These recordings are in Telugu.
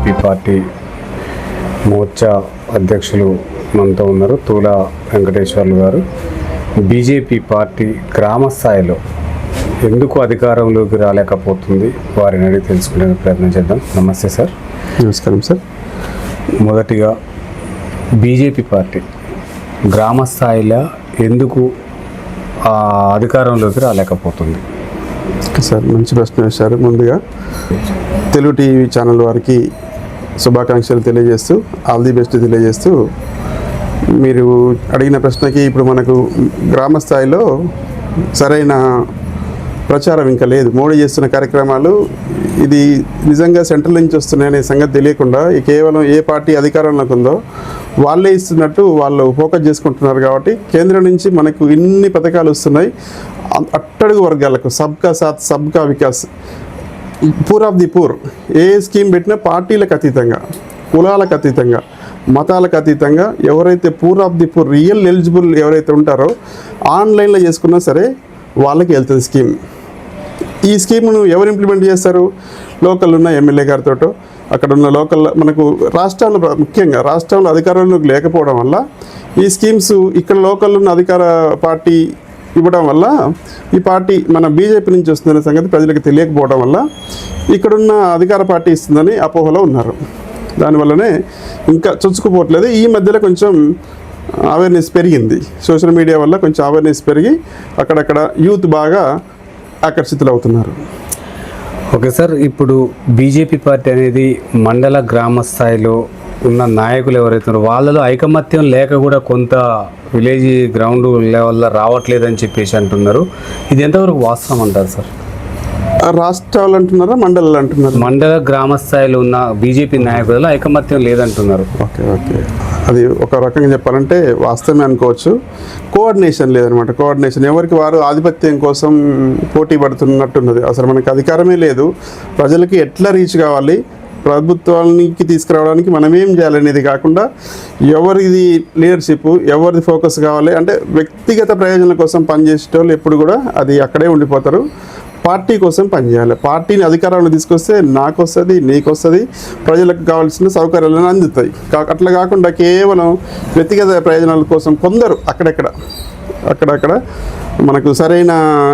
బీజేపీ పార్టీ మోర్చా అధ్యక్షులు మనతో ఉన్నారు, తూల వెంకటేశ్వర్లు గారు. బీజేపీ పార్టీ గ్రామ స్థాయిలో ఎందుకు అధికారంలోకి రాలేకపోతుంది, వారిని అడిగి తెలుసుకునే ప్రయత్నం చేద్దాం. నమస్తే సార్. నమస్కారం సార్. మొదటిగా బీజేపీ పార్టీ గ్రామ స్థాయిలో ఎందుకు అధికారంలోకి రాలేకపోతుంది? సార్, మంచి ప్రశ్న వేశారు. ముందుగా తెలుగు టీవీ ఛానల్ వారికి శుభాకాంక్షలు తెలియజేస్తూ, ఆల్ ది బెస్ట్ తెలియజేస్తూ, మీరు అడిగిన ప్రశ్నకి ఇప్పుడు మనకు గ్రామ స్థాయిలో సరైన ప్రచారం ఇంకా లేదు. మోడీ చేస్తున్న కార్యక్రమాలు ఇది నిజంగా సెంట్రల్ నుంచి వస్తున్నాయనే సంగతి తెలియకుండా కేవలం ఏ పార్టీ అధికారంలోకి ఉందో వాళ్ళే ఇస్తున్నట్టు వాళ్ళు ఫోకస్ చేసుకుంటున్నారు. కాబట్టి కేంద్రం నుంచి మనకు ఇన్ని పథకాలు వస్తున్నాయి. అట్టడుగు వర్గాలకు సబ్కా సాత్ సబ్కా Vikas, poor of the poor, A scheme పెట్టినా పార్టీలకు అతీతంగా, కులాలకు అతీతంగా, మతాలకు అతీతంగా ఎవరైతే poor of the poor real eligible ఎవరైతే ఉంటారో ఆన్లైన్లో చేసుకున్నా సరే వాళ్ళకి వెళ్తుంది స్కీమ్. ఈ స్కీమ్ను ఎవరు ఇంప్లిమెంట్ చేస్తారు? లోకల్ ఉన్న ఎమ్మెల్యే గారితో, అక్కడ ఉన్న లోకల్ మనకు రాష్ట్రాల్లో, ముఖ్యంగా రాష్ట్రంలో అధికారంలోకి లేకపోవడం వల్ల ఈ స్కీమ్స్ ఇక్కడ లోకల్ ఉన్న అధికార పార్టీ ఇవ్వడం వల్ల ఈ పార్టీ మన బీజేపీ నుంచి వస్తుందనే సంగతి ప్రజలకు తెలియకపోవడం వల్ల ఇక్కడున్న అధికార పార్టీ ఇస్తుందని అపోహలో ఉన్నారు. దానివల్లనే ఇంకా చొచ్చుకుపోవట్లేదు. ఈ మధ్యలో కొంచెం అవేర్నెస్ పెరిగింది, సోషల్ మీడియా వల్ల కొంచెం అవేర్నెస్ పెరిగి అక్కడక్కడ యూత్ బాగా ఆకర్షితులు అవుతున్నారు. ఓకే సార్, ఇప్పుడు బీజేపీ పార్టీ అనేది మండల గ్రామ స్థాయిలో ఉన్న నాయకులు ఎవరైతే ఉన్నారో వాళ్ళలో ఐకమత్యం లేక కూడా కొంత విలేజ్ గ్రౌండ్ లెవెల్లో రావట్లేదని చెప్పేసి అంటున్నారు. ఇది ఎంతవరకు వాస్తవం అంటారు సార్? రాష్ట్రాలు అంటున్నారా, మండలాలు అంటున్నారు? మండల గ్రామ స్థాయిలో ఉన్న బీజేపీ నాయకులలో ఐకమత్యం లేదంటున్నారు. ఓకే, అది ఒక రకంగా చెప్పాలంటే వాస్తవమే అనుకోవచ్చు. కోఆర్డినేషన్ లేదనమాట. కోఆర్డినేషన్ ఎవరికి వారు ఆధిపత్యం కోసం పోటీ పడుతున్నట్టున్నది. అసలు మనకి అధికారమే లేదు. ప్రజలకి ఎట్లా రీచ్ కావాలి, ప్రభుత్వానికి తీసుకురావడానికి మనం ఏం చేయాలనేది కాకుండా ఎవరిది లీడర్షిప్, ఎవరిది ఫోకస్ కావాలి అంటే వ్యక్తిగత ప్రయోజనాల కోసం పనిచేసేటోళ్ళు ఎప్పుడు కూడా అది అక్కడే ఉండిపోతారు. పార్టీ కోసం పనిచేయాలి. పార్టీని అధికారంలో తీసుకొస్తే నాకు వస్తుంది, నీకు వస్తుంది, ప్రజలకు కావాల్సిన సౌకర్యాలను అందుతాయి. అట్లా కాకుండా కేవలం వ్యక్తిగత ప్రయోజనాల కోసం కొందరు అక్కడక్కడ మనకు సరైన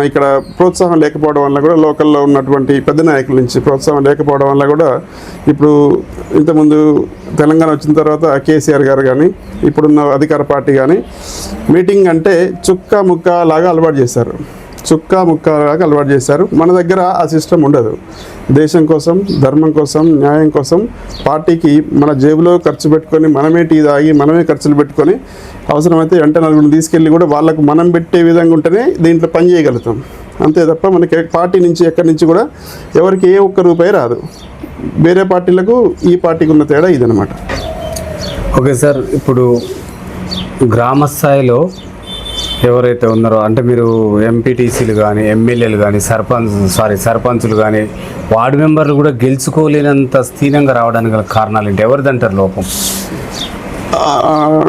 ఇక్కడ ప్రోత్సాహం లేకపోవడం వల్ల కూడా, లోకల్లో ఉన్నటువంటి పెద్ద నాయకుల నుంచి ప్రోత్సాహం లేకపోవడం వల్ల కూడా, ఇప్పుడు ఇంతకుముందు తెలంగాణ వచ్చిన తర్వాత కేసీఆర్ గారు కానీ ఇప్పుడున్న అధికార పార్టీ కానీ మీటింగ్ అంటే చుక్క ముక్క లాగా అలవాటు చేశారు. మన దగ్గర ఆ సిస్టమ్ ఉండదు. దేశం కోసం, ధర్మం కోసం, న్యాయం కోసం పార్టీకి మన జేబులో ఖర్చు పెట్టుకొని, మనమే టీ తాగి మనమే ఖర్చులు పెట్టుకొని, అవసరమైతే వెంట నలుగురిని తీసుకెళ్ళి కూడా వాళ్ళకు మనం పెట్టే విధంగా ఉంటేనే దీంట్లో పని చేయగలుగుతాం. అంతే తప్ప మనకి పార్టీ నుంచి ఎక్కడి నుంచి కూడా ఎవరికి ఏ ఒక్క రూపాయి రాదు. వేరే పార్టీలకు ఈ పార్టీకి ఉన్న తేడా ఇదనమాట. ఓకే సార్, ఇప్పుడు గ్రామ స్థాయిలో ఎవరైతే ఉన్నారో అంటే మీరు ఎంపీటీసీలు కానీ, ఎమ్మెల్యేలు కానీ, సర్పంచులు కానీ, వార్డు మెంబర్లు కూడా గెలుచుకోలేనంత స్థిరంగా రావడానికి గల కారణాలు ఏంటి? ఎవరిదంటారు లోపం?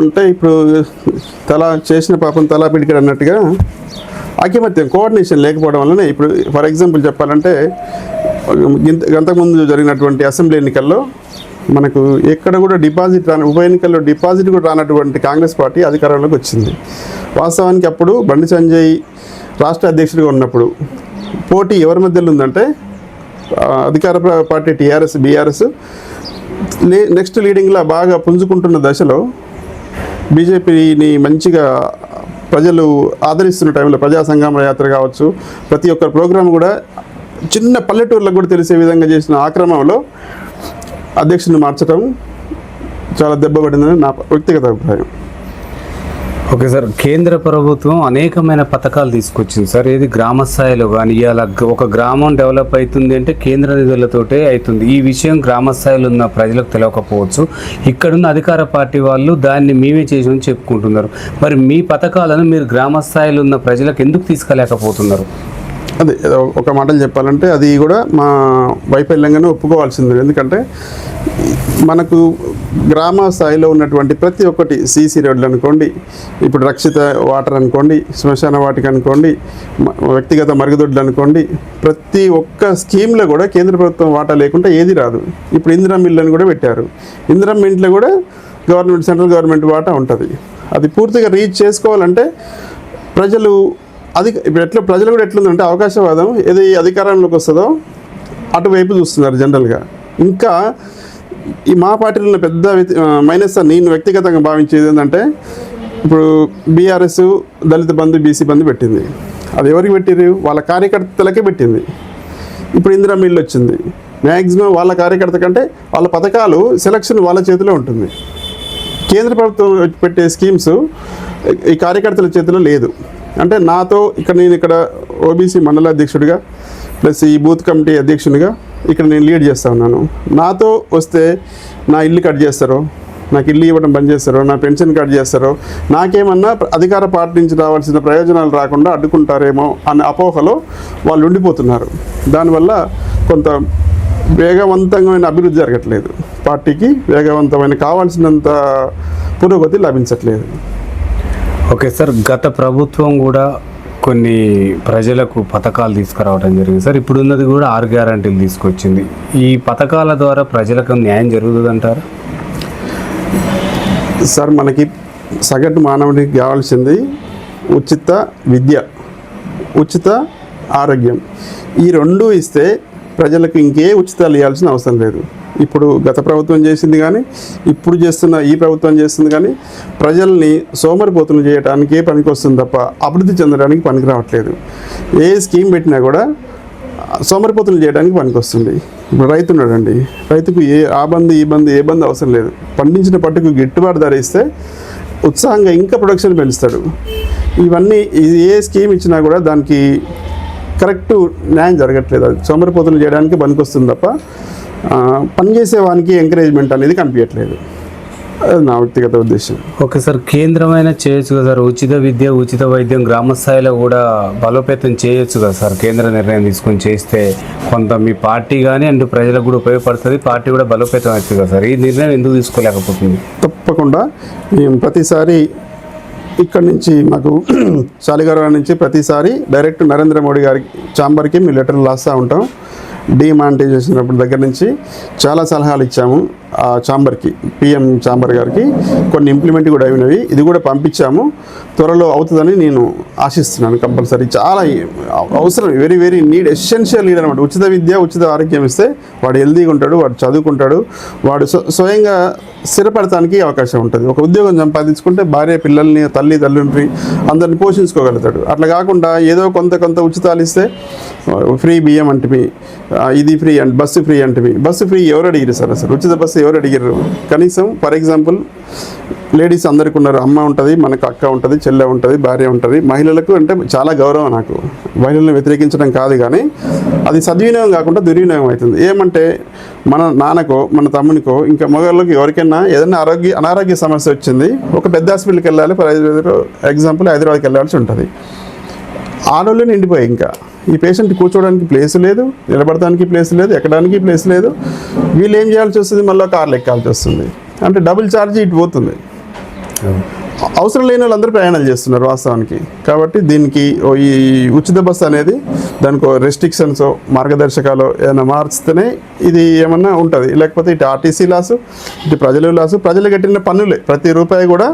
అంటే ఇప్పుడు చేసిన పాపం తలా పిడికడు అన్నట్టుగా ఐకమత్యం, కోఆర్డినేషన్ లేకపోవడం వల్లనే. ఇప్పుడు ఫర్ ఎగ్జాంపుల్ చెప్పాలంటే అంతకుముందు జరిగినటువంటి అసెంబ్లీ ఎన్నికల్లో మనకు ఎక్కడ కూడా ఉప ఎన్నికల్లో డిపాజిట్ కూడా రానటువంటి కాంగ్రెస్ పార్టీ అధికారంలోకి వచ్చింది. వాస్తవానికి అప్పుడు బండి సంజయ్ రాష్ట్ర అధ్యక్షుడిగా ఉన్నప్పుడు పోటీ ఎవరి మధ్యలో ఉందంటే అధికార పార్టీ టీఆర్ఎస్, బీఆర్ఎస్ నెక్స్ట్ లీడింగ్లా బాగా పుంజుకుంటున్న దశలో బీజేపీని మంచిగా ప్రజలు ఆదరిస్తున్న టైంలో ప్రజా సంగ్రామ యాత్ర కావచ్చు, ప్రతి ఒక్క ప్రోగ్రాం కూడా చిన్న పల్లెటూర్లకు కూడా తెలిసే విధంగా చేసిన ఆ క్రమంలో అధ్యక్షుడిని మార్చడం చాలా దెబ్బపడిందని నా వ్యక్తిగత అభిప్రాయం. ఓకే సార్, కేంద్ర ప్రభుత్వం అనేకమైన పథకాలు తీసుకొచ్చింది సార్. ఏది గ్రామ స్థాయిలో కానీ ఇవాళ ఒక గ్రామం డెవలప్ అవుతుంది అంటే కేంద్ర నిధులతోటే అవుతుంది. ఈ విషయం గ్రామ స్థాయిలో ఉన్న ప్రజలకు తెలియకపోవచ్చు. ఇక్కడున్న అధికార పార్టీ వాళ్ళు దాన్ని మేమే చేసామని చెప్పుకుంటున్నారు. మరి మీ పథకాలను మీరు గ్రామ స్థాయిలో ఉన్న ప్రజలకు ఎందుకు తీసుకెళ్ళలేకపోతున్నారు? అదే ఒక మాటలు చెప్పాలంటే అది కూడా మా వైఫల్యంగానే ఒప్పుకోవాల్సింది. ఎందుకంటే మనకు గ్రామ స్థాయిలో ఉన్నటువంటి ప్రతి ఒక్కటి సీసీ రోడ్లు అనుకోండి, ఇప్పుడు రక్షిత వాటర్ అనుకోండి, శ్మశాన వాటిక అనుకోండి, వ్యక్తిగత మరుగుదొడ్లు అనుకోండి, ప్రతి ఒక్క స్కీమ్లో కూడా కేంద్ర ప్రభుత్వం వాటా లేకుండా ఏది రాదు. ఇప్పుడు ఇందిరా మిల్లు కూడా పెట్టారు. ఇందిరా ఇంట్లో కూడా గవర్నమెంట్, సెంట్రల్ గవర్నమెంట్ వాటా ఉంటుంది. అది పూర్తిగా రీచ్ చేసుకోవాలంటే ప్రజలు ఇప్పుడు ఎట్లా ప్రజలు కూడా ఎట్లుందంటే అవకాశవాదం ఏది అధికారంలోకి వస్తుందో అటువైపు చూస్తున్నారు జనరల్గా. ఇంకా ఈ మా పార్టీలో ఉన్న పెద్ద మైనస్ నేను వ్యక్తిగతంగా భావించేది ఏంటంటే, ఇప్పుడు బీఆర్ఎస్ దళిత బంధు, బీసీ బంధు పెట్టింది. అది ఎవరికి పెట్టిరు? వాళ్ళ కార్యకర్తలకే పెట్టింది. ఇప్పుడు ఇందిరా మిల్లు వచ్చింది, మ్యాక్సిమం వాళ్ళ కార్యకర్త కంటే వాళ్ళ పథకాలు సెలక్షన్ వాళ్ళ చేతిలో ఉంటుంది. కేంద్ర ప్రభుత్వం పెట్టే స్కీమ్స్ ఈ కార్యకర్తల చేతిలో లేదు. అంటే నాతో నేను ఇక్కడ ఓబీసీ మండల అధ్యక్షుడిగా ప్లస్ ఈ బూత్ కమిటీ అధ్యక్షునిగా ఇక్కడ నేను లీడ్ చేస్తూ ఉన్నాను. నాతో వస్తే నా ఇల్లు కట్ చేస్తారో, నాకు ఇల్లు ఇవ్వడం బంద్ చేస్తారో, నా పెన్షన్ కట్ చేస్తారో, నాకేమన్నా అధికార పార్టీ నుంచి రావాల్సిన ప్రయోజనాలు రాకుండా అడ్డుకుంటారేమో అనే అపోహలో వాళ్ళు ఉండిపోతున్నారు. దానివల్ల కొంత వేగవంతమైన అభివృద్ధి జరగట్లేదు. పార్టీకి వేగవంతమైన కావాల్సినంత పురోగతి లభించట్లేదు. ఓకే సార్, గత ప్రభుత్వం కూడా కొన్ని ప్రజలకు పథకాలు తీసుకురావడం జరిగింది సార్. ఇప్పుడున్నది కూడా 6 గ్యారంటీలు తీసుకొచ్చింది. ఈ పథకాల ద్వారా ప్రజలకు న్యాయం జరుగుతుందంటారా? సార్, మనకి సగటు మానవుడికి కావాల్సింది ఉచిత విద్య, ఉచిత ఆరోగ్యం. ఈ రెండు ఇస్తే ప్రజలకు ఇంకే ఉచితాలు ఇవ్వాల్సిన అవసరం లేదు. ఇప్పుడు గత ప్రభుత్వం చేసింది కానీ, ఇప్పుడు చేస్తున్న ఈ ప్రభుత్వం చేస్తుంది కానీ ప్రజల్ని సోమరిపోతులు చేయడానికే పనికి వస్తుంది తప్ప అభివృద్ధి చెందడానికి పనికి రావట్లేదు. ఏ స్కీమ్ పెట్టినా కూడా సోమరిపోతులు చేయడానికి పనికి వస్తుంది. ఇప్పుడు రైతు ఉన్నాడండి, రైతుకు ఆ బంధు ఈ బంధు ఏ బంధు అవసరం లేదు. పండించిన పట్టుకు గిట్టుబాటు ధర ఇస్తే ఉత్సాహంగా ఇంకా ప్రొడక్షన్ పెంచుతాడు. ఇవన్నీ ఏ స్కీమ్ ఇచ్చినా కూడా దానికి కరెక్ట్ న్యాయం జరగట్లేదు. అది సోమరిపోతులు చేయడానికి పనికి వస్తుంది తప్ప పనిచేసేవానికి ఎంకరేజ్మెంట్ అనేది కనిపించట్లేదు. అది నా వ్యక్తిగత ఉద్దేశం. ఓకే సార్, కేంద్రమైన చేయొచ్చు కదా సార్, ఉచిత విద్య, ఉచిత వైద్యం గ్రామ స్థాయిలో కూడా బలోపేతం చేయొచ్చు కదా సార్. కేంద్ర నిర్ణయం తీసుకొని చేస్తే కొంత మీ పార్టీ కానీ అండ్ ప్రజలకు కూడా ఉపయోగపడుతుంది, పార్టీ కూడా బలోపేతం అవుతుంది కదా సార్. ఈ నిర్ణయం ఎందుకు తీసుకోలేకపోతుంది? తప్పకుండా మేము ప్రతిసారి ఇక్కడ నుంచి మాకు శాలిగౌరవ నుంచి ప్రతిసారి డైరెక్ట్ నరేంద్ర మోడీ గారి ఛాంబర్కి మేము లెటర్లు రాస్తూ ఉంటాం. డిమానిటైజేషన్ దగ్గర నుంచి చాలా సలహాలు ఇచ్చాము ఆ ఛాంబర్కి, పిఎం ఛాంబర్ గారికి. కొన్ని ఇంప్లిమెంట్ కూడా అయినవి, ఇది కూడా పంపించాము. త్వరలో అవుతుందని నేను ఆశిస్తున్నాను. కంపల్సరీ చాలా అవసరం, very very need, essential need అనమాట. ఉచిత విద్య, ఉచిత ఆరోగ్యం ఇస్తే వాడు హెల్దీగా ఉంటాడు, వాడు చదువుకుంటాడు, వాడు స్వయంగా స్థిరపడటానికి అవకాశం ఉంటుంది. ఒక ఉద్యోగం సంపాదించుకుంటే భార్య, పిల్లల్ని, తల్లిదండ్రులని అందరిని పోషించుకోగలుగుతాడు. అట్లా కాకుండా ఏదో కొంత ఉచితాలు ఇస్తే ఫ్రీ బియ్యం అంటే ఇది ఫ్రీ అండ్ బస్సు ఫ్రీ అంటే బస్సు ఫ్రీ ఎవరు అడిగారు సార్? అసలు ఉచిత బస్సు ఎవరు అడిగారు? కనీసం ఫర్ ఎగ్జాంపుల్ లేడీస్ అందరికి ఉన్నారు, అమ్మ ఉంటుంది, మనకు అక్క ఉంటుంది, చెల్లె ఉంటుంది, భార్య ఉంటుంది. మహిళలకు అంటే చాలా గౌరవం నాకు. మహిళలను వ్యతిరేకించడం కాదు, కానీ అది సద్వినియోగం కాకుండా దుర్వినియోగం అవుతుంది. ఏమంటే మన నాన్నకో, మన తమ్మునికో, ఇంకా మగవాళ్ళకి ఎవరికైనా ఏదైనా అనారోగ్య సమస్య వచ్చింది, ఒక పెద్ద హాస్పిటల్కి వెళ్ళాలి. ఫర్ ఎగ్జాంపుల్ హైదరాబాద్కి వెళ్ళాల్సి ఉంటుంది. ఆడోళ్ళు నిండిపోయి ఇంకా ఈ పేషెంట్ కూర్చోవడానికి ప్లేస్ లేదు, నిలబడడానికి ప్లేస్ లేదు, ఎక్కడానికి ప్లేస్ లేదు. వీళ్ళు ఏం చేయాల్సి వస్తుంది? మళ్ళీ కార్లు ఎక్కాల్సి వస్తుంది. అంటే డబుల్ ఛార్జ్ ఇటు పోతుంది. అవసరం లేని వాళ్ళందరూ ప్రయాణాలు చేస్తున్నారు వాస్తవానికి. కాబట్టి దీనికి ఈ ఉచిత బస్సు అనేది దానికి రెస్ట్రిక్షన్స్, మార్గదర్శకాలు ఏమైనా మార్చితేనే ఇది ఏమన్నా ఉంటుంది. లేకపోతే ఇటు ఆర్టీసీ లాసు, ఇటు ప్రజలు లాసు. ప్రజలు కట్టిన పన్నులే, ప్రతి రూపాయి కూడా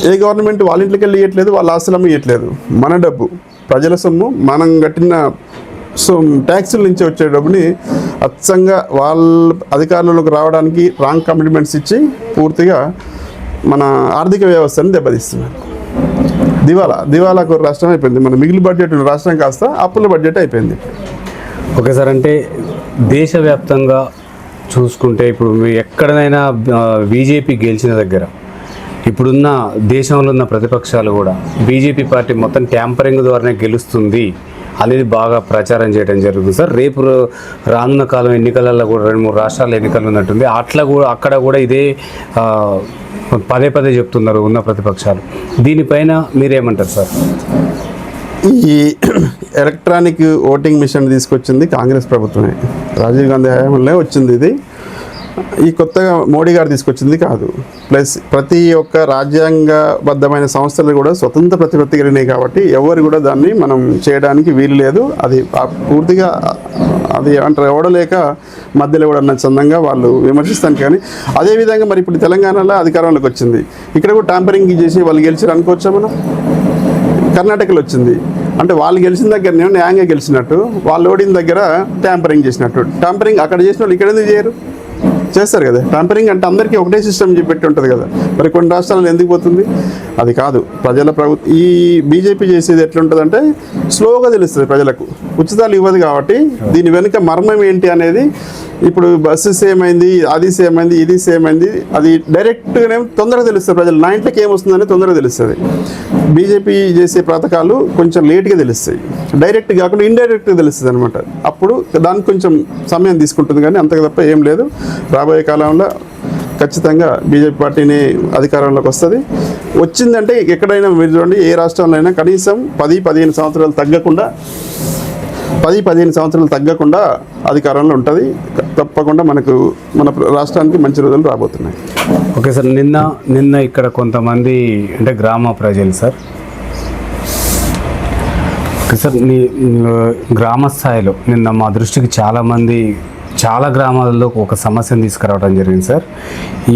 ఏ గవర్నమెంట్ వాళ్ళ ఇంట్లోకి వెళ్ళి ఇవ్వట్లేదు, వాళ్ళ ఆస్తులమ్మ ఇవ్వట్లేదు. మన డబ్బు, ప్రజల సొమ్ము, మనం కట్టిన ట్యాక్సుల నుంచి వచ్చే డబ్బుని అచ్చంగా వాళ్ళ అధికారంలోకి రావడానికి రాంగ్ కమిట్మెంట్స్ ఇచ్చి పూర్తిగా మన ఆర్థిక వ్యవస్థను దెబ్బతీస్తున్నారు. దివాలాకు రాష్ట్రం అయిపోయింది. మన మిగిలిన బడ్జెట్ రాష్ట్రం కాస్త అప్పుల బడ్జెట్ అయిపోయింది. ఓకే సార్, అంటే దేశవ్యాప్తంగా చూసుకుంటే ఇప్పుడు ఎక్కడైనా బీజేపీ గెలిచిన దగ్గర ఇప్పుడున్న దేశంలో ఉన్న ప్రతిపక్షాలు కూడా బీజేపీ పార్టీ మొత్తం ట్యాంపరింగ్ ద్వారానే గెలుస్తుంది అనేది బాగా ప్రచారం చేయడం జరుగుతుంది సార్. రేపు రానున్న కాలం ఎన్నికలలో కూడా 2-3 రాష్ట్రాల ఎన్నికలు ఉన్నట్టుంది. అక్కడ కూడా ఇదే పదే చెప్తున్నారు ఉన్న ప్రతిపక్షాలు. దీనిపైన మీరేమంటారు సార్? ఎలక్ట్రానిక్ ఓటింగ్ మిషన్ తీసుకొచ్చింది కాంగ్రెస్ ప్రభుత్వమే. రాజీవ్ గాంధీ హయాంలో వచ్చింది ఇది. ఈ కొత్తగా మోడీ గారు తీసుకొచ్చింది కాదు. ప్లస్ ప్రతి ఒక్క రాజ్యాంగబద్ధమైన సంస్థలు కూడా స్వతంత్ర ప్రతిపత్తి కలిగినాయి కాబట్టి ఎవరు కూడా దాన్ని మనం చేయడానికి వీలు లేదు. అది పూర్తిగా అది అంటారు ఎవడలేక మధ్యలో కూడా చందంగా వాళ్ళు విమర్శిస్తాను. కానీ అదేవిధంగా మరి ఇప్పుడు తెలంగాణలో అధికారంలోకి వచ్చింది, ఇక్కడ కూడా ట్యాంపరింగ్ చేసి వాళ్ళు గెలిచారు అనుకోవచ్చా మనం? కర్ణాటకలో వచ్చింది అంటే వాళ్ళు గెలిచిన దగ్గర న్యాయంగా గెలిచినట్టు, వాళ్ళు ఓడిన దగ్గర ట్యాంపరింగ్ చేసినట్టు. ట్యాంపరింగ్ అక్కడ చేసిన వాళ్ళు ఇక్కడ ఎందుకు చేయరు? చేస్తారు కదా. ట్యాంపరింగ్ అంటే అందరికీ ఒకటే సిస్టమ్ పెట్టి ఉంటుంది కదా. మరి కొన్ని రాష్ట్రాలలో ఎందుకు పోతుంది? అది కాదు. ఈ బీజేపీ చేసేది ఎట్లుంటుందంటే స్లోగా తెలుస్తుంది ప్రజలకు. ఉచితాలు ఇవ్వదు కాబట్టి దీని వెనుక మర్మం ఏంటి అనేది ఇప్పుడు బస్సు సేమ్ అయింది, అది సేమ్ అయింది, ఇది సేమ్ అయింది, అది డైరెక్ట్గానే తొందరగా తెలుస్తుంది ప్రజలు. నా ఇంట్లోకి ఏమొస్తుందని తొందరగా తెలుస్తుంది. బీజేపీ చేసే పథకాలు కొంచెం లేట్గా తెలుస్తాయి, డైరెక్ట్ కాకుండా ఇండైరెక్ట్గా తెలుస్తుంది అనమాట. అప్పుడు దానికి కొంచెం సమయం తీసుకుంటుంది, కానీ అంతకు తప్ప ఏం లేదు. రాబోయే కాలంలో ఖచ్చితంగా బీజేపీ పార్టీని అధికారంలోకి వస్తుంది. వచ్చిందంటే ఎక్కడైనా మీరు చూడండి, ఏ రాష్ట్రంలో అయినా కనీసం 10-15 సంవత్సరాలు తగ్గకుండా అధికారంలో ఉంటుంది. తప్పకుండా మన రాష్ట్రానికి మంచి రోజులు రాబోతున్నాయి. ఓకే సార్, నిన్న ఇక్కడ కొంతమంది అంటే గ్రామ ప్రజలు సార్, ఓకే సార్, గ్రామ స్థాయిలో నిన్న మా దృష్టికి చాలా గ్రామాలలో ఒక సమస్యను తీసుకురావడం జరిగింది సార్.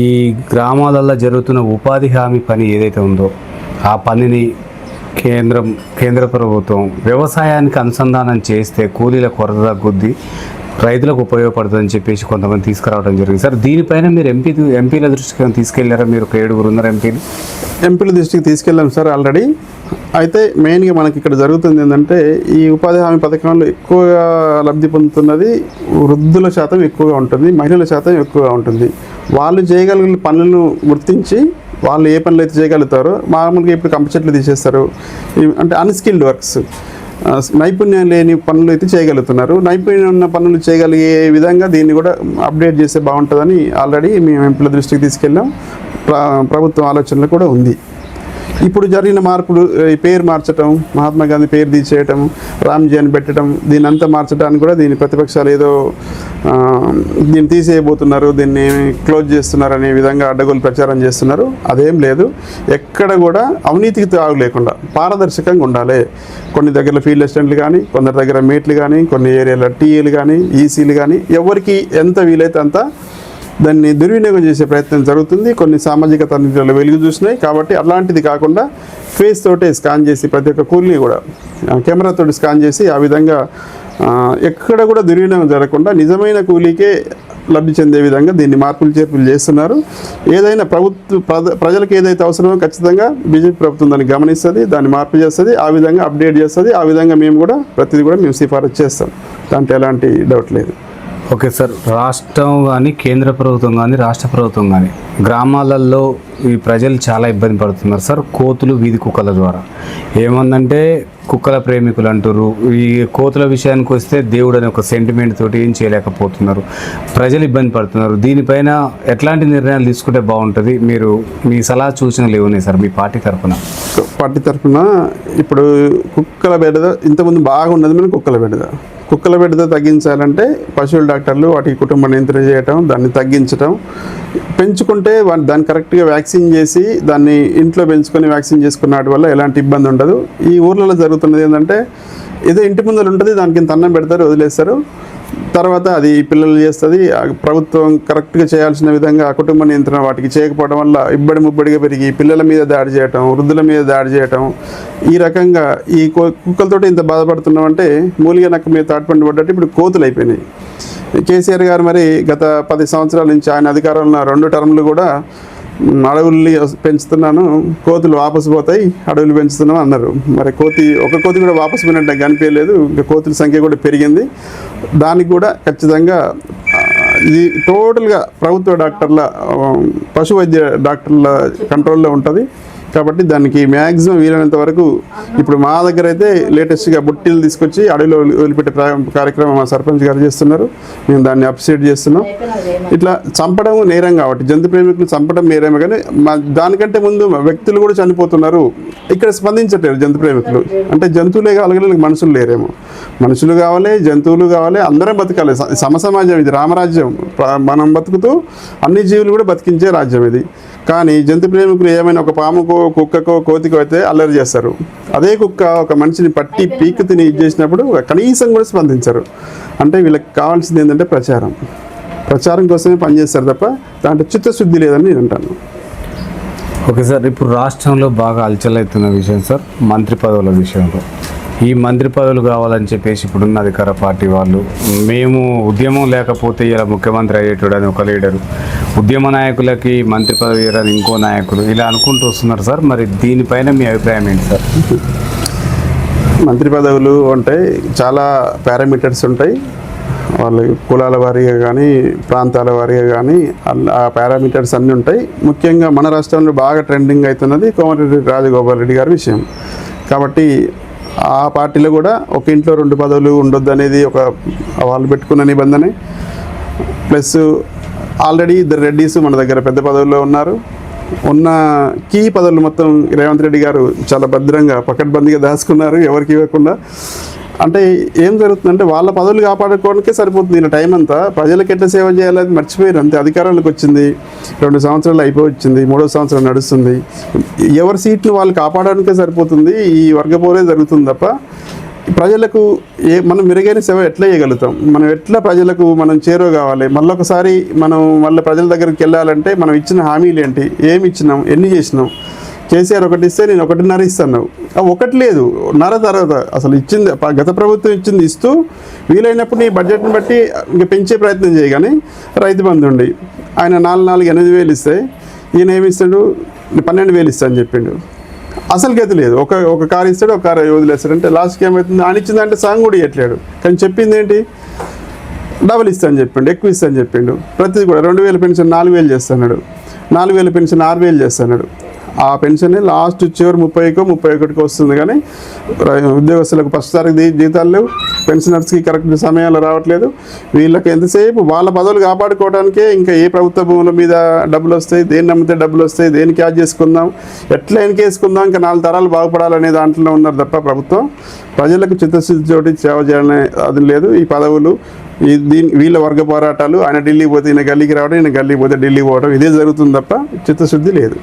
ఈ గ్రామాలలో జరుగుతున్న ఉపాధి హామీ పని ఏదైతే ఉందో ఆ పనిని కేంద్ర ప్రభుత్వం వ్యవసాయానికి అనుసంధానం చేస్తే కూలీల కొరత తగ్గుద్ది, రైతులకు ఉపయోగపడుతుందని చెప్పేసి కొంతమంది తీసుకురావడం జరిగింది సార్. దీనిపైన మీరు ఎంపీల దృష్టికి తీసుకెళ్లారా? మీరు 7 ఉన్నారు ఎంపీల దృష్టికి తీసుకెళ్ళాం సార్ ఆల్రెడీ. అయితే మెయిన్గా మనకి ఇక్కడ జరుగుతుంది ఏంటంటే, ఈ ఉపాధి హామీ పథకంలో ఎక్కువగా లబ్ధి పొందుతున్నది వృద్ధుల శాతం ఎక్కువగా ఉంటుంది, మహిళల శాతం ఎక్కువగా ఉంటుంది. వాళ్ళు చేయగలిగిన పనులను గుర్తించి వాళ్ళు ఏ పనులు అయితే చేయగలుగుతారో, మామూలుగా ఇప్పుడు కంప చెట్లు తీసేస్తారు, అంటే అన్స్కిల్డ్ వర్క్స్, నైపుణ్యం లేని పనులు అయితే చేయగలుగుతున్నారు. నైపుణ్యం ఉన్న పనులు చేయగలిగే విధంగా దీన్ని కూడా అప్డేట్ చేస్తే బాగుంటుందని ఆల్రెడీ మేము ఎంపీల దృష్టికి తీసుకెళ్ళాం. ప్రభుత్వం ఆలోచనలు కూడా ఉంది. ఇప్పుడు జరిగిన మార్పులు, ఈ పేరు మార్చడం, మహాత్మా గాంధీ పేరు తీసేయటం, రామ్జీ అని పెట్టడం, దీన్ని అంతా మార్చడానికి కూడా దీని ప్రతిపక్షాలు ఏదో దీన్ని తీసేయబోతున్నారు, దీన్ని క్లోజ్ చేస్తున్నారు అనే విధంగా అడ్డగోలు ప్రచారం చేస్తున్నారు. అదేం లేదు. ఎక్కడ కూడా అవినీతికి తాగు లేకుండా పారదర్శకంగా ఉండాలి. కొన్ని దగ్గర ఫీల్డ్ అసిస్టెంట్లు కానీ, కొందరి దగ్గర మేట్లు కానీ, కొన్ని ఏరియాలో టీఏలు కానీ, ఈసీలు కానీ, ఎవరికి ఎంత వీలైతే అంత దాన్ని దుర్వినియోగం చేసే ప్రయత్నం జరుగుతుంది. కొన్ని సామాజిక తనిఖీలలో వెలుగు చూసినాయి. కాబట్టి అలాంటిది కాకుండా ఫేస్ తోటే స్కాన్ చేసి ప్రతి ఒక్క కూలీని కూడా కెమెరాతో స్కాన్ చేసి ఆ విధంగా ఎక్కడ కూడా దుర్వినియోగం జరగకుండా నిజమైన కూలీకే లబ్ధి చెందే విధంగా దీన్ని మార్పులు చేర్పులు చేస్తున్నారు. ఏదైనా ప్రజలకు ఏదైతే అవసరమో ఖచ్చితంగా బీజేపీ ప్రభుత్వం దాన్ని గమనిస్తుంది, దాన్ని మార్పు చేస్తుంది, ఆ విధంగా అప్డేట్ చేస్తుంది. ఆ విధంగా మేము కూడా ప్రతిదీ కూడా మేము సిఫారసు చేస్తాం. దాంట్లో ఎలాంటి డౌట్ లేదు. ఓకే సార్, రాష్ట్రం కానీ కేంద్ర ప్రభుత్వం కానీ రాష్ట్ర ప్రభుత్వం కానీ గ్రామాలలో ఈ ప్రజలు చాలా ఇబ్బంది పడుతున్నారు సార్. కోతులు, వీధి కుక్కల ద్వారా ఏమందంటే కుక్కల ప్రేమికులు అంటారు. ఈ కోతుల విషయానికి వస్తే దేవుడు అనే ఒక సెంటిమెంట్ తోటి ఏం చేయలేకపోతున్నారు, ప్రజలు ఇబ్బంది పడుతున్నారు. దీనిపైన ఎట్లాంటి నిర్ణయాలు తీసుకుంటే బాగుంటుంది? మీరు మీ సలహా సూచనలు ఏమున్నాయి సార్ మీ పార్టీ తరఫున? ఇప్పుడు కుక్కల బెడద ఇంతకుముందు బాగున్నది. మనం కుక్కల బెడద తగ్గించాలంటే పశువుల డాక్టర్లు వాటికి కుటుంబ నియంత్రణ చేయటం, దాన్ని తగ్గించటం, పెంచుకుంటే దాన్ని కరెక్ట్గా వ్యాక్సిన్ చేసి దాన్ని ఇంట్లో పెంచుకొని వ్యాక్సిన్ చేసుకున్న వాటి వల్ల ఎలాంటి ఇబ్బంది ఉండదు. ఈ ఊర్లలో జరుగుతున్నది ఏంటంటే ఏదో ఇంటి ముందర ఉంటుంది, దానికి ఇంత అన్నం పెడతారు, వదిలేస్తారు, తర్వాత అది పిల్లలు చేస్తుంది. ప్రభుత్వం కరెక్ట్గా చేయాల్సిన విధంగా కుటుంబ నియంత్రణ వాటికి చేయకపోవడం వల్ల ముబ్బడిగా పెరిగి పిల్లల మీద దాడి చేయటం, వృద్ధుల మీద దాడి చేయటం, ఈ రకంగా ఈ కుక్కలతోటి ఇంత బాధపడుతున్నామంటే మూలిగా నక్క మీద తాటిపండు పడ్డట్టు ఇప్పుడు కోతులు అయిపోయినాయి. కేసీఆర్ గారు మరి గత 10 సంవత్సరాల నుంచి ఆయన అధికారంలో 2 టర్ములు కూడా అడవుల్ని పెంచుతున్నాను, కోతులు వాపసు పోతాయి, అడవులు పెంచుతున్నాం అన్నారు. మరి ఒక కోతి కూడా వాపసు పోయినట్టు కనిపించలేదు. ఇంకా కోతుల సంఖ్య కూడా పెరిగింది. దానికి కూడా ఖచ్చితంగా ఇది టోటల్గా ప్రభుత్వ డాక్టర్ల, పశు వైద్య డాక్టర్ల కంట్రోల్లో ఉంటుంది. కాబట్టి దానికి మ్యాక్సిమం వీలైనంత వరకు ఇప్పుడు మా దగ్గర అయితే లేటెస్ట్గా బుట్టీలు తీసుకొచ్చి అడవిలో వదిలిపెట్టే కార్యక్రమం మా సర్పంచ్ గారు చేస్తున్నారు. మేము దాన్ని అప్రిషియేట్ చేస్తున్నాం. ఇట్లా చంపడం నేరం కాబట్టి జంతు ప్రేమికులు చంపడం నేరమే, కానీ దానికంటే ముందు వ్యక్తులు కూడా చనిపోతున్నారు. ఇక్కడ స్పందించట్లేరు జంతు ప్రేమికులు. అంటే జంతువులే కావాలి, మనుషులు లేరేమో. మనుషులు కావాలి, జంతువులు కావాలి, అందరం బతకాలి. సమసమాజం ఇది, రామరాజ్యం. మనం బతుకుతూ అన్ని జీవులు కూడా బతికించే రాజ్యం ఇది. కానీ జంతు ప్రేమికులు ఏమైనా ఒక పాముకో, కుక్కకో, కోతికో అయితే అల్లరి చేస్తారు. అదే కుక్క ఒక మనిషిని పట్టి పీక్కు తిని ఇది చేసినప్పుడు కనీసం కూడా స్పందించరు. అంటే వీళ్ళకి కావాల్సింది ఏంటంటే ప్రచారం కోసమే పనిచేస్తారు తప్ప దాంట్లో చిత్తశుద్ధి లేదని నేను అంటాను. ఓకే సార్, ఇప్పుడు రాష్ట్రంలో బాగా అలచలవుతున్న విషయం సార్ మంత్రి పదవుల విషయంలో. ఈ మంత్రి పదవులు కావాలని చెప్పేసి ఇప్పుడున్న అధికార పార్టీ వాళ్ళు, మేము ఉద్యమం లేకపోతే ఇలా ముఖ్యమంత్రి అయ్యేటోడు అని ఒక లీడరు, ఉద్యమ నాయకులకి మంత్రి పదవి ఇవ్వడానికి ఇంకో నాయకులు, ఇలా అనుకుంటూ వస్తున్నారు సార్. మరి దీనిపైన మీ అభిప్రాయం ఏంటి సార్? మంత్రి పదవులు అంటే చాలా పారామీటర్స్ ఉంటాయి. వాళ్ళ కులాల వారీగా కానీ, ప్రాంతాల వారీగా కానీ ఆ పారామీటర్స్ అన్నీ ఉంటాయి. ముఖ్యంగా మన రాష్ట్రంలో బాగా ట్రెండింగ్ అవుతున్నది కోమటిరెడ్డి రాజగోపాల్ రెడ్డి గారి విషయం. కాబట్టి ఆ పార్టీలో కూడా ఒక ఇంట్లో 2 పదవులు ఉండొద్దు అనేది ఒక వాళ్ళు పెట్టుకున్న నిబంధనే. ప్లస్ ఆల్రెడీ 2 రెడ్డీస్ మన దగ్గర పెద్ద పదవుల్లో ఉన్నారు. ఉన్న కీ పదవులు మొత్తం రేవంత్ రెడ్డి గారు చాలా భద్రంగా పకడ్బందీగా దాచుకున్నారు, ఎవరికి ఇవ్వకుండా. అంటే ఏం జరుగుతుందంటే వాళ్ళ పదవులు కాపాడుకోవడానికే సరిపోతుంది ఇలా టైం అంతా. ప్రజలకు ఎట్లా సేవ చేయాలని మర్చిపోయారు అంతే. అధికారంలోకి వచ్చింది 2 సంవత్సరాలు అయిపోవచ్చింది, 3వ సంవత్సరం నడుస్తుంది. ఎవరి సీట్ను వాళ్ళు కాపాడడానికే సరిపోతుంది. ఈ వర్గపోరే జరుగుతుంది తప్ప ప్రజలకు మనం మెరుగైన సేవ ఎట్లా చేయగలుగుతాం, మనం ఎట్లా ప్రజలకు మనం చేరువ కావాలి. మళ్ళొకసారి మళ్ళీ ప్రజల దగ్గరికి వెళ్ళాలంటే మనం ఇచ్చిన హామీలు ఏంటి, ఏమి ఇచ్చినాం, ఎన్ని చేసినాం. కేసీఆర్ 1 ఇస్తే నేను 1.5 ఇస్తాను. ఒకటి లేదు, నర తర్వాత అసలు ఇచ్చింది గత ప్రభుత్వం ఇచ్చింది ఇస్తూ వీలైనప్పుడు నీ బడ్జెట్ని బట్టి ఇంకా పెంచే ప్రయత్నం చేయి. కానీ రైతు బంధు ఉండి ఆయన 8,000 ఇస్తే ఈయన ఏమి ఇస్తాడు, 12,000 ఇస్తా అని చెప్పిండు. అసలు గతి లేదు. ఒక కారు ఇస్తాడు, ఒక కారు వదిలేస్తాడు. అంటే లాస్ట్కి ఏమవుతుంది, ఆయన ఇచ్చిందంటే సాంగ్ కూడా ఇవ్వట్లేడు. కానీ చెప్పింది ఏంటి, డబుల్ ఇస్తా అని చెప్పిండు, ఎక్కువ ఇస్తా అని చెప్పిండు. ప్రతిది కూడా 2,000 పెన్షన్ 4,000 చేస్తున్నాడు, 4,000 పెన్షన్ 6,000 చేస్తున్నాడు. ఆ పెన్షన్ లాస్ట్ చివరి 30కో 31కో వస్తుంది. కానీ ఉద్యోగస్తులకు ఫస్ట్ తారీఖు జీతాలు లేవు, పెన్షనర్స్కి కరెక్ట్ సమయాల్లో రావట్లేదు. వీళ్ళకి ఎంతసేపు వాళ్ళ పదవులు కాపాడుకోవడానికే ఇంకా ఏ ప్రభుత్వ భూముల మీద డబ్బులు వస్తాయి, దేన్ని నమ్మితే డబ్బులు వస్తాయి, దేనికి యాడ్ చేసుకుందాం, ఎట్లా వెనకేసుకుందాం, ఇంకా 4 తరాలు బాగుపడాలనే దాంట్లో ఉన్నారు తప్ప ప్రభుత్వం ప్రజలకు చిత్తశుద్ధి చోటి సేవ చేయాలనే అది లేదు. ఈ పదవులు వీళ్ళ వర్గ పోరాటాలు, ఆయన ఢిల్లీ పోతే ఈయన గల్లీకి రావడం, ఈయన గల్లీ పోతే ఢిల్లీ పోవడం, ఇదే జరుగుతుంది తప్ప చిత్తశుద్ధి లేదు.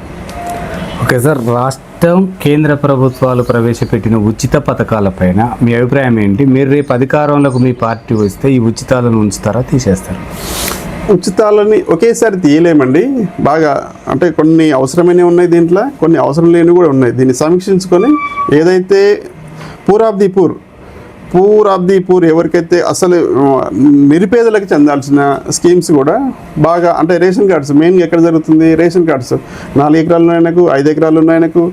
ఓకే సార్, రాష్ట్రం కేంద్ర ప్రభుత్వాలు ప్రవేశపెట్టిన ఉచిత పథకాలపైన మీ అభిప్రాయం ఏంటి? మీరు రేపు అధికారంలోకి మీ పార్టీ వస్తే ఈ ఉచితాలను ఉంచుతారా, తీసేస్తారా? ఉచితాలని ఒకేసారి తీయలేమండి. బాగా అంటే కొన్ని అవసరమైనవి ఉన్నాయి దీంట్లో, కొన్ని అవసరం లేనివి కూడా ఉన్నాయి. దీన్ని సమీక్షించుకొని ఏదైతే పూర్ ఆఫ్ ది పూర్ ఎవరికైతే అసలు నిరుపేదలకు చెందాల్సిన స్కీమ్స్ కూడా బాగా, అంటే రేషన్ కార్డ్స్ మెయిన్గా ఎక్కడ జరుగుతుంది, రేషన్ కార్డ్స్ 4 ఎకరాలు ఉన్నాయనకు, 5 ఎకరాలు ఉన్నాయనకు,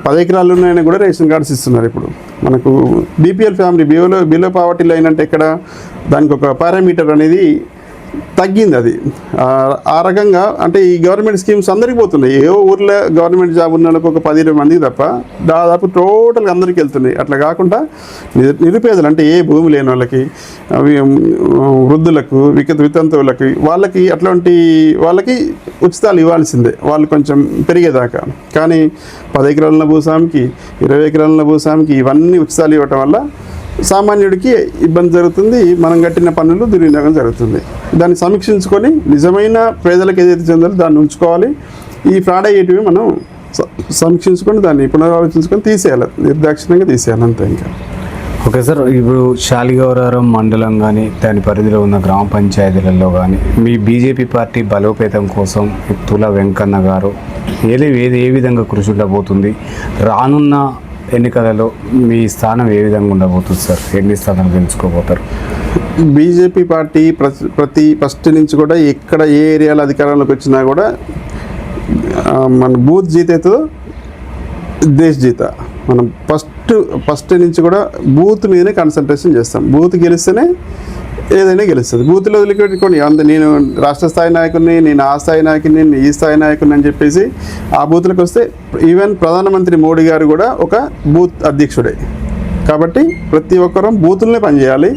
10 ఎకరాలు ఉన్నాయని కూడా రేషన్ కార్డ్స్ ఇస్తున్నారు. ఇప్పుడు మనకు BPL family below poverty line అంటే ఇక్కడ దానికి ఒక పారామీటర్ అనేది తగ్గింది. అది ఆ రకంగా అంటే ఈ గవర్నమెంట్ స్కీమ్స్ అందరికీ పోతున్నాయి. ఏ ఊర్లో గవర్నమెంట్ జాబ్ ఉన్న వాళ్ళకి ఒక 10-20 మందికి తప్ప దాదాపు టోటల్గా అందరికీ వెళ్తున్నాయి. అట్లా కాకుండా నిరుపేదలు అంటే ఏ భూమి లేని వాళ్ళకి, వృద్ధులకు, వితంతువులకి, వాళ్ళకి అట్లాంటి వాళ్ళకి ఉచితాలు ఇవ్వాల్సిందే, వాళ్ళు కొంచెం పెరిగేదాకా. కానీ 10 ఎకరాల భూస్వామికి, 20 ఎకరాల భూస్వామికి ఇవన్నీ ఉచితాలు ఇవ్వటం వల్ల సామాన్యుడికి ఇబ్బంది జరుగుతుంది, మనం కట్టిన పన్నులు దుర్వినియోగం జరుగుతుంది. దాన్ని సమీక్షించుకొని నిజమైన పేదలకు ఏదైతే చెందాలో దాన్ని ఉంచుకోవాలి. ఈ ఫ్రాడ్ అయ్యేటివి మనం సమీక్షించుకొని దాన్ని పునరాలోచించుకొని తీసేయాలి, నిర్దాక్షిణ్యంగా తీసేయాలి అంతే. ఇంకా ఓకే సార్, ఇప్పుడు శాలిగౌరారం మండలం కానీ దాని పరిధిలో ఉన్న గ్రామ పంచాయతీలలో కానీ మీ బీజేపీ పార్టీ బలోపేతం కోసం తుల వెంకన్న గారు ఏ విధంగా కృషి ఉండబోతుంది? రానున్న ఎన్నికలలో మీ స్థానం ఏ విధంగా ఉండబోతుంది సార్? ఎన్ని స్థానాలు గెలుచుకోబోతారు? బీజేపీ పార్టీ ఫస్ట్ నుంచి కూడా ఎక్కడ ఏ ఏరియాలో అధికారంలోకి వచ్చినా కూడా మన బూత్ జీతేతో దేశ్ జీత. మనం ఫస్ట్ నుంచి కూడా బూత్ మీదనే కాన్సన్ట్రేషన్ చేస్తాం. బూత్ గెలిస్తేనే ఏదైనా గెలుస్తుంది. బూత్లో వదిలిపెట్టుకొని అంత నేను రాష్ట్ర స్థాయి నాయకుడిని, నేను ఆ స్థాయి నాయకుడిని, నేను ఈ స్థాయి నాయకుడిని అని చెప్పేసి ఆ బూత్లకు వస్తే ఈవెన్ ప్రధానమంత్రి మోడీ గారు కూడా ఒక బూత్ అధ్యక్షుడే. కాబట్టి ప్రతి ఒక్కరూ బూతులనే పనిచేయాలి.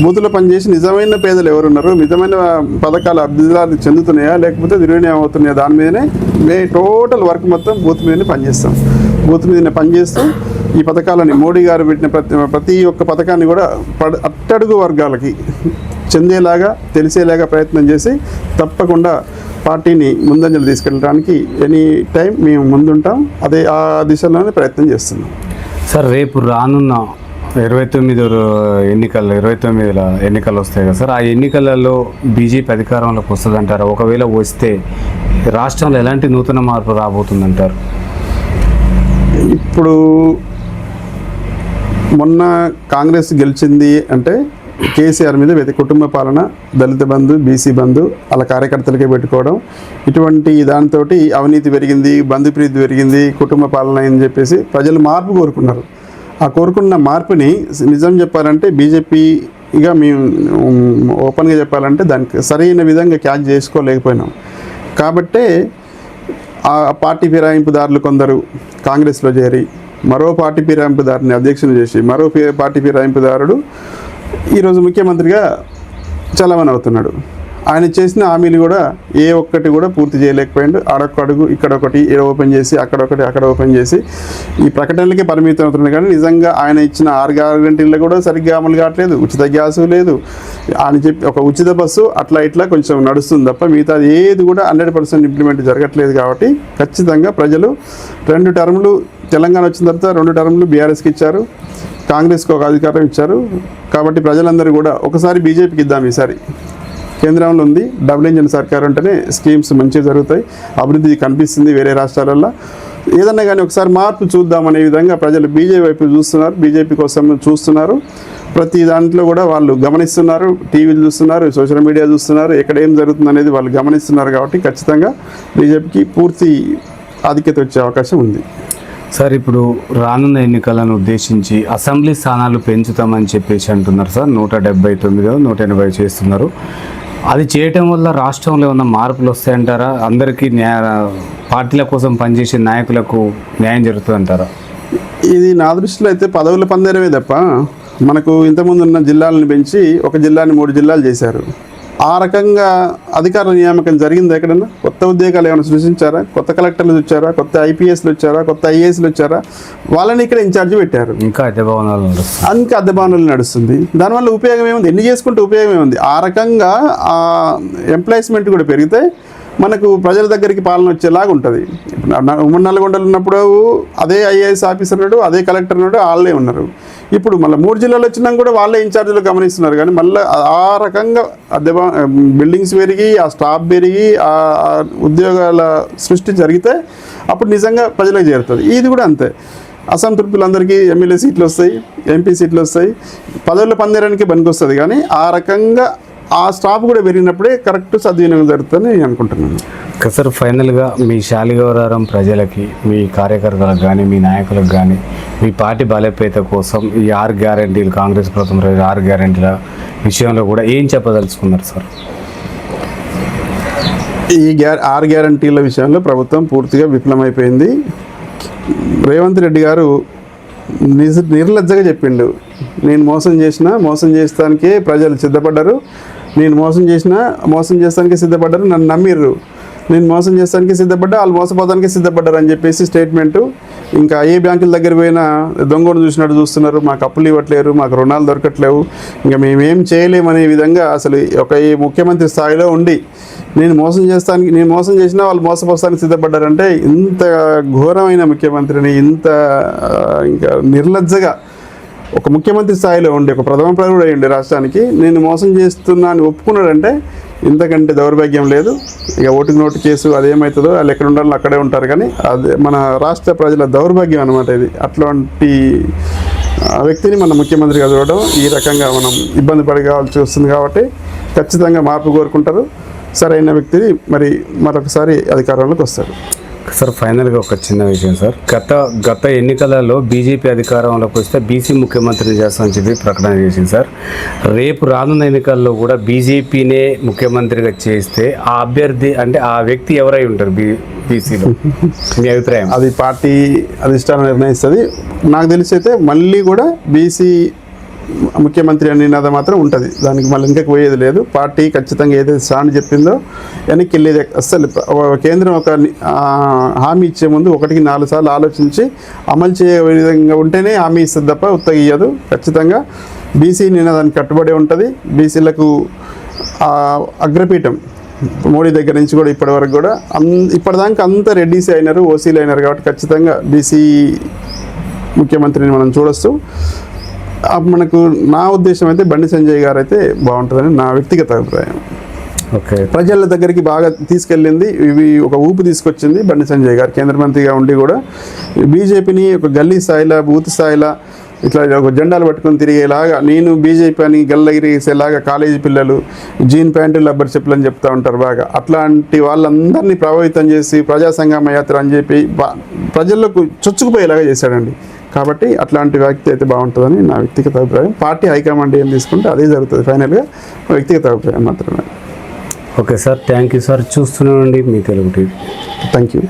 బూతులో పనిచేసి నిజమైన పేదలు ఎవరున్నారు, నిజమైన పథకాలు అభివృద్ధి చెందుతున్నాయా లేకపోతే దుర్వినియోగం అవుతున్నాయా దాని మీదనే టోటల్ వర్క్ మొత్తం బూత్ మీదనే పనిచేస్తాం. బూత్ మీదనే పనిచేస్తూ ఈ పథకాలని మోడీ గారు పెట్టిన ప్రతి ఒక్క పథకాన్ని కూడా అట్టడుగు వర్గాలకి చెందేలాగా తెలిసేలాగా ప్రయత్నం చేసి తప్పకుండా పార్టీని ముందంజలు తీసుకెళ్ళడానికి ఎనీ టైం మేము ముందుంటాం. అదే ఆ దిశలోనే ప్రయత్నం చేస్తున్నాం. సార్ రేపు రానున్న 29 ఎన్నికలు వస్తాయి కదా సార్, ఆ ఎన్నికలలో బీజేపీ అధికారంలోకి వస్తుందంటారా? ఒకవేళ వస్తే రాష్ట్రంలో ఎలాంటి నూతన మార్పు రాబోతుందంటారు? ఇప్పుడు మొన్న కాంగ్రెస్ గెలిచింది అంటే కేసీఆర్ మీద కుటుంబ పాలన, దళిత బంధు, బీసీ బంధు అలా కార్యకర్తలకే పెట్టుకోవడం, ఇటువంటి దాంతో అవినీతి పెరిగింది, బంధు ప్రీతి పెరిగింది, కుటుంబ పాలన అని చెప్పేసి ప్రజలు మార్పు కోరుకున్నారు. ఆ కోరుకున్న మార్పుని నిజం చెప్పాలంటే బీజేపీగా మేము ఓపెన్గా చెప్పాలంటే దానికి సరైన విధంగా క్యాచ్ చేసుకోలేకపోయినాం. కాబట్టే ఆ పార్టీ ఫిరాయింపుదారులు కొందరు కాంగ్రెస్లో చేరి మరో పార్టీ ఫిరాయింపుదారుని అధ్యక్షుని చేసి మరో పార్టీ ఫిరాయింపుదారుడు ఈరోజు ముఖ్యమంత్రిగా చలామణి అవుతున్నాడు. ఆయన చేసిన హామీలు కూడా ఏ ఒక్కటి కూడా పూర్తి చేయలేకపోయాడు. ఆడొక్క అడుగు ఇక్కడొకటి ఓపెన్ చేసి అక్కడొకటి అక్కడ ఓపెన్ చేసి ఈ ప్రకటనలకే పరిమితం అవుతుంది. కానీ నిజంగా ఆయన ఇచ్చిన 6 గ్యారెంటీలు కూడా సరిగ్గా అమలు కావట్లేదు. ఉచిత గ్యాసు లేదు, ఆయన చెప్పి ఒక ఉచిత బస్సు అట్లా ఇట్లా కొంచెం నడుస్తుంది తప్ప మిగతా ఏది కూడా 100% ఇంప్లిమెంట్ జరగట్లేదు. కాబట్టి ఖచ్చితంగా ప్రజలు 2 టర్ములు తెలంగాణ వచ్చిన తర్వాత 2 టర్ములు బీఆర్ఎస్కి ఇచ్చారు, కాంగ్రెస్కి ఒక అధికారం ఇచ్చారు. కాబట్టి ప్రజలందరూ కూడా ఒకసారి బీజేపీకి ఇద్దాం. ఈసారి కేంద్రంలో ఉంది డబుల్ ఇంజిన్ సర్కార్ ఉంటేనే స్కీమ్స్ మంచిగా జరుగుతాయి, అభివృద్ధి కనిపిస్తుంది వేరే రాష్ట్రాలలో. ఏదన్నా కానీ ఒకసారి మార్పు చూద్దామనే విధంగా ప్రజలు బీజేపీ వైపు చూస్తున్నారు, బీజేపీ కోసం చూస్తున్నారు. ప్రతి దాంట్లో కూడా వాళ్ళు గమనిస్తున్నారు, టీవీలు చూస్తున్నారు, సోషల్ మీడియా చూస్తున్నారు, ఎక్కడ ఏం జరుగుతుంది అనేది వాళ్ళు గమనిస్తున్నారు. కాబట్టి ఖచ్చితంగా బీజేపీకి పూర్తి ఆధిక్యత వచ్చే అవకాశం ఉంది. సార్ ఇప్పుడు రానున్న ఎన్నికలను ఉద్దేశించి అసెంబ్లీ స్థానాలు పెంచుతామని చెప్పేసి అంటున్నారు సార్. 179 180 చేస్తున్నారు. అది చేయటం వల్ల రాష్ట్రంలో ఏమన్నా మార్పులు వస్తాయంటారా? అందరికీ పార్టీల కోసం పనిచేసే నాయకులకు న్యాయం జరుగుతుందంటారా? ఇది నా దృష్టిలో అయితే పదవుల పందేరమే తప్ప మనకు ఇంతకుముందు ఉన్న జిల్లాలను పెంచి ఒక జిల్లాని 3 జిల్లాలు చేశారు. ఆ రకంగా అధికార నియామకం జరిగింది ఎక్కడన్నా? కొత్త ఉద్యోగాలు ఏమైనా సృష్టించారా? కొత్త కలెక్టర్లు వచ్చారా? కొత్త ఐపీఎస్లు వచ్చారా? కొత్త ఐఏఎస్లు వచ్చారా? వాళ్ళని ఇక్కడ ఇన్ఛార్జ్ పెట్టారు. ఇంకా అద్దె భవనాలు నడుస్తుంది. దానివల్ల ఉపయోగం ఏముంది? ఎన్ని చేసుకుంటే ఉపయోగం ఏముంది? ఆ రకంగా ఎంప్లాయ్మెంట్ కూడా పెరిగితే మనకు ప్రజల దగ్గరికి పాలన వచ్చేలాగా ఉంటుంది. ఉమ్మడి నల్గొండలు ఉన్నప్పుడు అదే ఐఏఎస్ ఆఫీసర్ ఉన్నాడు, అదే కలెక్టర్ ఉన్నాడు, వాళ్ళే ఉన్నారు. ఇప్పుడు మళ్ళీ 3 జిల్లాలు వచ్చినా కూడా వాళ్ళే ఇన్ఛార్జీలు గమనిస్తున్నారు. కానీ మళ్ళీ ఆ రకంగా బిల్డింగ్స్ పెరిగి, ఆ స్టాఫ్ పెరిగి, ఆ ఉద్యోగాల సృష్టి జరిగితే అప్పుడు నిజంగా ప్రజలకు చేరుతుంది. ఇది కూడా అంతే. అసంతృప్తులందరికీ ఎమ్మెల్యే సీట్లు వస్తాయి, ఎంపీ సీట్లు వస్తాయి, పదవుల పందేరానికి పనికొస్తుంది. కానీ ఆ రకంగా ఆ స్టాఫ్ కూడా పెరిగినప్పుడే కరెక్ట్ సద్వినియోగం జరుగుతుందని నేను అనుకుంటున్నాను. సార్ ఫైనల్గా మీ శాలిగౌరవం ప్రజలకి, మీ కార్యకర్తలకు కానీ, మీ నాయకులకు కానీ, మీ పార్టీ బలోపేత కోసం ఈ 6 గ్యారెంటీలు, కాంగ్రెస్ ప్రభుత్వం 6 గ్యారెంటీల విషయంలో కూడా ఏం చెప్పదలుచుకున్నారు సార్? ఈ 6 గ్యారెంటీల విషయంలో ప్రభుత్వం పూర్తిగా విఫలమైపోయింది. రేవంత్ రెడ్డి గారు నిర్లజ్జగా చెప్పిండు, నేను మోసం చేస్తానికే ప్రజలు సిద్ధపడ్డారు, నేను మోసం చేస్తానికే సిద్ధపడ్డారు, నన్ను నమ్మిర్రు, నేను మోసం చేస్తానికి సిద్ధపడ్డా, వాళ్ళు మోసపోతానికి సిద్ధపడ్డారు అని చెప్పేసి స్టేట్మెంటు. ఇంకా ఏ బ్యాంకుల దగ్గర పోయినా దొంగను చూసినట్టు చూస్తున్నారు, మాకు అప్పులు ఇవ్వట్లేరు, మాకు రుణాలు దొరకట్లేవు, ఇంకా మేమేం చేయలేమనే విధంగా అసలు ఒక ముఖ్యమంత్రి స్థాయిలో ఉండి నేను మోసం చేసినా వాళ్ళు మోసపోస్తానికి సిద్ధపడ్డారంటే ఇంత ఘోరమైన ముఖ్యమంత్రిని, ఇంత ఇంకా నిర్లజ్జగా ఒక ముఖ్యమంత్రి స్థాయిలో ఉండి ఒక ప్రథమ ప్రజలు అయ్యండి రాష్ట్రానికి నేను మోసం చేస్తున్నా అని ఒప్పుకున్నాడంటే ఇంతకంటే దౌర్భాగ్యం లేదు. ఇక ఓటుకు నోటు కేసు అదేమవుతుందో వాళ్ళు ఎక్కడ ఉండాలో అక్కడే ఉంటారు. కానీ అదే మన రాష్ట్ర ప్రజల దౌర్భాగ్యం అనమాట ఇది. అట్లాంటి వ్యక్తిని మన ముఖ్యమంత్రిగా చూడడం, ఈ రకంగా మనం ఇబ్బంది పడవలసి వస్తుంది. కాబట్టి ఖచ్చితంగా మార్పు కోరుకుంటారు. సరైన వ్యక్తిని మరొకసారి అధికారంలోకి వస్తారు. సార్ ఫైనల్గా ఒక చిన్న విషయం సార్, గత ఎన్నికలలో బీజేపీ అధికారంలోకి వస్తే బీసీ ముఖ్యమంత్రిని చేస్తామని చెప్పి ప్రకటన చేసింది సార్. రేపు రానున్న ఎన్నికల్లో కూడా బీజేపీనే ముఖ్యమంత్రిగా చేస్తే ఆ అభ్యర్థి అంటే ఆ వ్యక్తి ఎవరై ఉంటారు బీసీలో? మీ అభిప్రాయం? అది పార్టీ అధిష్టానం నిర్ణయిస్తుంది. నాకు తెలిసి అయితే మళ్ళీ కూడా బీసీ ముఖ్యమంత్రి అనే నినాదం మాత్రం ఉంటుంది. దానికి మళ్ళీ ఇంకా పోయేది లేదు. పార్టీ ఖచ్చితంగా ఏదైతే స్టాండ్ చెప్పిందో వెనక్కి వెళ్ళేది అస్సలు. కేంద్రం ఒక హామీ ఇచ్చే ముందు 1కి 4 సార్లు ఆలోచించి అమలు చేయే విధంగా ఉంటేనే హామీ ఇస్తుంది తప్ప ఉత్తగియ్యదు. ఖచ్చితంగా బీసీ నినాదానికి కట్టుబడి ఉంటుంది. బీసీలకు అగ్రపీఠం మోడీ దగ్గర నుంచి కూడా ఇప్పటి వరకు కూడా ఇప్పటిదాకా అంతా రెడ్డిసీ అయినారు, ఓసీలు అయినారు. కాబట్టి ఖచ్చితంగా బీసీ ముఖ్యమంత్రిని మనం చూడొచ్చు. మనకు నా ఉద్దేశం అయితే బండి సంజయ్ గారు అయితే బాగుంటుందని నా వ్యక్తిగత అభిప్రాయం. ఓకే, ప్రజల దగ్గరికి బాగా తీసుకెళ్ళింది, ఇవి ఒక ఊపు తీసుకొచ్చింది బండి సంజయ్ గారు. కేంద్ర మంత్రిగా ఉండి కూడా బీజేపీని ఒక గల్లీ స్థాయిలో, బూత్ స్థాయిలో ఇట్లా ఒక జెండాలు పట్టుకొని తిరిగేలాగా, నేను బీజేపీ అని గల్లగిరిసేలాగా కాలేజీ పిల్లలు జీన్ ప్యాంటు రబ్బర్ చెప్పులు అని చెప్తూ ఉంటారు బాగా. అట్లాంటి వాళ్ళందరినీ ప్రభావితం చేసి ప్రజా సంగ్రామ యాత్ర అని చెప్పి ప్రజలకు చొచ్చుకుపోయేలాగా చేశాడండి. కాబట్టి అట్లాంటి వ్యక్తి అయితే బాగుంటుందని నా వ్యక్తిగత అభిప్రాయం. పార్టీ హైకమాండ్ ఏం తీసుకుంటే అదే జరుగుతుంది. ఫైనల్గా వ్యక్తిగత అభిప్రాయం మాత్రమే. Okay sir, thank you sir. చూస్తున్నామండి మీ తెలుగు టీవీ. Thank you.